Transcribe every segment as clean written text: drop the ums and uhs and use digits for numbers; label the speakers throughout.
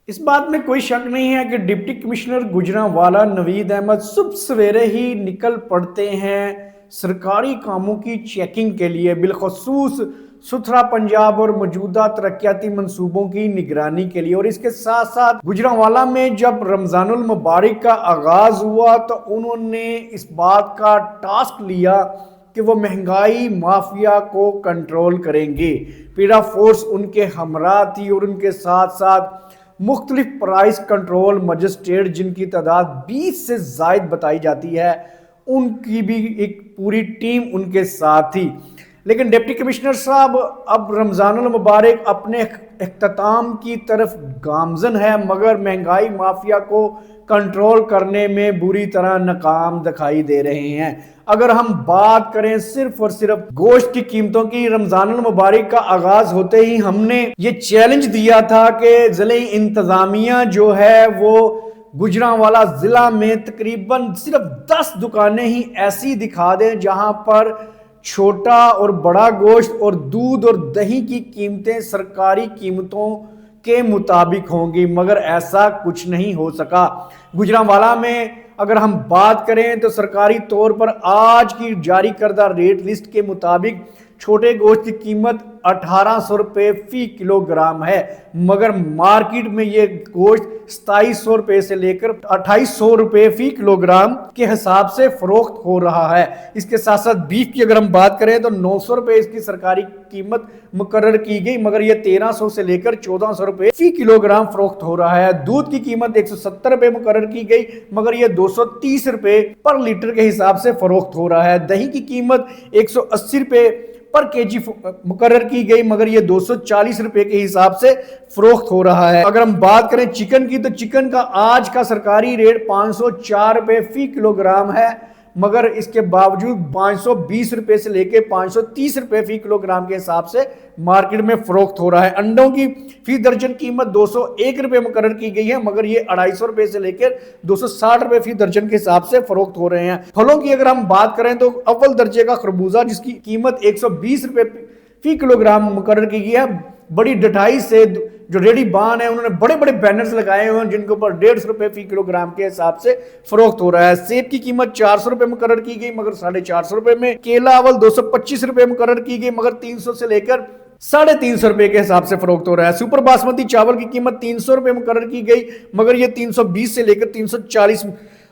Speaker 1: اس بات میں کوئی شک نہیں ہے کہ ڈپٹی کمشنر گوجرانوالہ نوید احمد صبح سویرے ہی نکل پڑتے ہیں سرکاری کاموں کی چیکنگ کے لیے، بالخصوص ستھرا پنجاب اور موجودہ ترقیاتی منصوبوں کی نگرانی کے لیے۔ اور اس کے ساتھ ساتھ گوجرانوالہ میں جب رمضان المبارک کا آغاز ہوا تو انہوں نے اس بات کا ٹاسک لیا کہ وہ مہنگائی مافیا کو کنٹرول کریں گے۔ پیڈا فورس ان کے ہمراہ تھی اور ان کے ساتھ ساتھ مختلف پرائس کنٹرول مجسٹریٹ جن کی تعداد 20 سے زائد بتائی جاتی ہے، ان کی بھی ایک پوری ٹیم ان کے ساتھ تھی۔ لیکن ڈپٹی کمشنر صاحب اب رمضان المبارک اپنے اختتام کی طرف گامزن ہے، مگر مہنگائی مافیا کو کنٹرول کرنے میں بری طرح ناکام دکھائی دے رہے ہیں۔ اگر ہم بات کریں صرف اور صرف گوشت کی قیمتوں کی، رمضان المبارک کا آغاز ہوتے ہی ہم نے یہ چیلنج دیا تھا کہ ضلعی انتظامیہ جو ہے وہ گوجرانوالہ ضلع میں تقریباً صرف 10 دکانیں ہی ایسی دکھا دیں جہاں پر چھوٹا اور بڑا گوشت اور دودھ اور دہی کی قیمتیں سرکاری قیمتوں کے مطابق ہوں گی، مگر ایسا کچھ نہیں ہو سکا۔ گوجرانوالہ میں اگر ہم بات کریں تو سرکاری طور پر آج کی جاری کردہ ریٹ لسٹ کے مطابق چھوٹے گوشت کی قیمت 1800 روپے فی کلو گرام ہے، مگر مارکیٹ میں یہ گوشت 2700 روپے سے لے کر 2800 روپے فی کلو گرام کے حساب سے فروخت ہو رہا ہے۔ اس کے ساتھ ساتھ بیف کی اگر ہم بات کریں تو 900 روپے اس کی سرکاری قیمت مقرر کی گئی، مگر یہ 1300 سے لے کر 1400 روپے فی کلو گرام فروخت ہو رہا ہے۔ دودھ کی قیمت 170 روپے مقرر کی گئی، مگر یہ 230 روپے پر لیٹر کے حساب سے فروخت ہو رہا ہے۔ دہی کی قیمت 180 روپے پر کے جی مقرر کی گئی، مگر یہ 240 روپے کے حساب سے فروخت ہو رہا ہے۔ اگر ہم بات کریں چکن کی تو چکن کا آج کا سرکاری ریٹ 504 روپے فی کلو گرام ہے، مگر اس کے باوجود 520 روپے سے لے کے 530 روپے فی کلو گرام کے حساب سے مارکیٹ میں فروخت ہو رہا ہے۔ انڈوں کی فی درجن قیمت 201 روپے مقرر کی گئی ہے، مگر یہ 250 روپے سے لے کر 260 روپے فی درجن کے حساب سے فروخت ہو رہے ہیں۔ پھلوں کی اگر ہم بات کریں تو اول درجے کا خربوزہ جس کی قیمت 120 روپے فی کلو گرام مقرر کی گئی ہے، بڑی ڈٹائی سے جو ریڈی بان ہے انہوں نے بڑے بڑے بینرز لگائے ہوئے ہیں جن کے اوپر 150 روپے فی کلو گرام کے حساب سے فروخت ہو رہا ہے۔ سیب کی قیمت 400 روپے مقرر کی گئی، مگر 450 روپے میں۔ کیلا اول 225 روپے مقرر کی گئی، مگر 300 سے لے کر 350 روپے کے حساب سے فروخت ہو رہا ہے۔ سپر باسمتی چاول کی قیمت 300 روپے مقرر کی گئی، مگر یہ 320 سے لے کر 340۔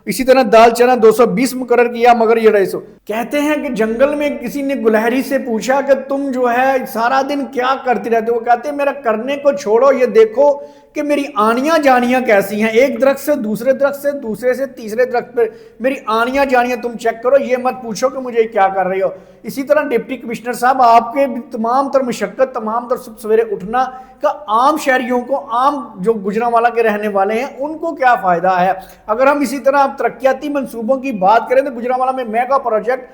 Speaker 1: اسی طرح دال چنا 220 مقرر کیا، مگر یہ 250۔ کہتے ہیں کہ جنگل میں کسی نے گلہری سے پوچھا کہ تم جو ہے سارا دن کیا کرتی رہتے ہو؟ وہ کہتے ہیں میرا کرنے کو چھوڑو، یہ دیکھو کہ میری آنیاں جانیاں کیسی ہیں، ایک درخت سے دوسرے درخت سے دوسرے سے تیسرے درخت پہ میری آنیاں جانیاں تم چیک کرو، یہ مت پوچھو کہ مجھے کیا کر رہی ہو۔ اسی طرح ڈپٹی کمشنر صاحب آپ کے تمام تر مشقت، تمام تر صبح سویرے اٹھنا کا عام شہریوں کو، عام جو گوجرانوالہ کے رہنے والے ہیں ان کو کیا فائدہ ہے؟ اگر ہم اسی طرح ترقیاتی منصوبوں کی بات کریں تو گوجرانوالہ میں میگا پروجیکٹ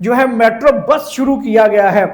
Speaker 1: جو ہے میٹرو بس شروع کیا گیا ہے۔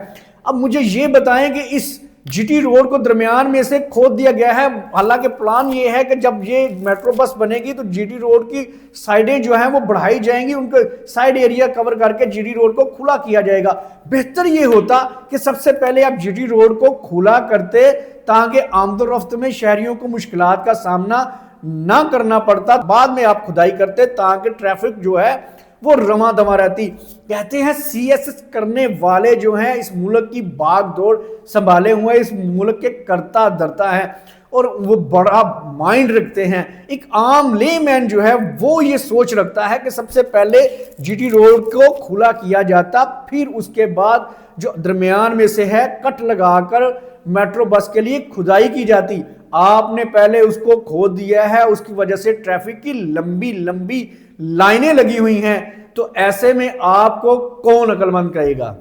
Speaker 1: اب مجھے یہ بتائیں کہ اس جی ٹی روڈ کو درمیان میں سے کھود دیا گیا ہے، حالانکہ پلان یہ ہے کہ جب یہ میٹرو بس بنے گی تو جی ٹی روڈ کی سائیڈیں جو ہیں وہ بڑھائی جائیں گی، ان کے سائیڈ ایریا کور کر کے جی ٹی روڈ کو کھلا کیا جائے گا۔ بہتر یہ ہوتا کہ سب سے پہلے آپ جی ٹی روڈ کو کھلا کرتے تاکہ آمد و رفت میں شہریوں کو مشکلات کا سامنا نہ کرنا پڑتا، بعد میں آپ کھدائی کرتے تاکہ ٹریفک جو ہے وہ رواں دواں رہتی۔ کہتے ہیں سی ایس ایس کرنے والے جو ہیں اس ملک کی بھاگ دوڑ سنبھالے ہوئے اس ملک کے کرتا دھرتا ہیں اور وہ بڑا مائنڈ رکھتے ہیں۔ ایک عام لے مین جو ہے وہ یہ سوچ رکھتا ہے کہ سب سے پہلے جی ٹی روڈ کو کھلا کیا جاتا، پھر اس کے بعد جو درمیان میں سے ہے کٹ لگا کر میٹرو بس کے لیے کھدائی کی جاتی۔ آپ نے پہلے اس کو کھود دیا ہے، اس کی وجہ سے ٹریفک کی لمبی لمبی لائنیں لگی ہوئی ہیں، تو ایسے میں آپ کو کون عقل مند کہے گا؟